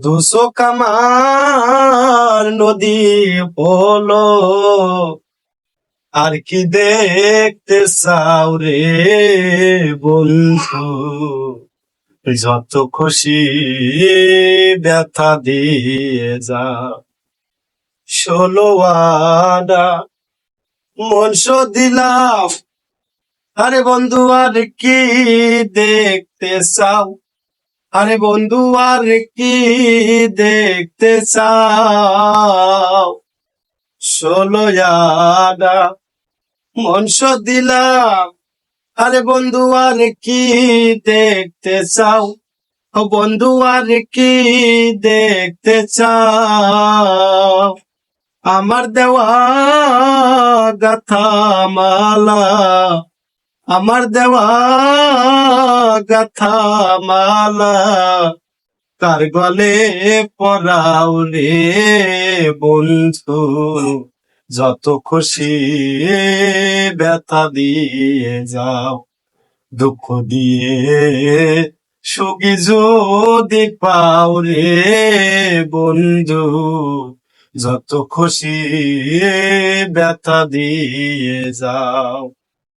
দুশো কামার নদী হলো, আর কি দেখতে চাও রে বন্ধু? যত খুশি ব্যথা দিয়ে যা, ষোলো আনা মনস দিলাম। আরে বন্ধু আর কি দেখতে চাও? আরে বন্ধু আর কি দেখতে চাও? ষোলো আনা মনস দিলাম। আরে বন্ধু আর কি দেখতে চাও? ও বন্ধু আর কি দেখতে চাও? আমার দেওয়া গাথা মালা, আমার দেওয়া গাথা মালা, কার গলে পরাও রে বন্ধু? যত খুশি ব্যথা দিয়ে যাও, দুঃখ দিয়ে সুখী যদি পাও রে বন্ধু, যত খুশি ব্যথা দিয়ে যাও।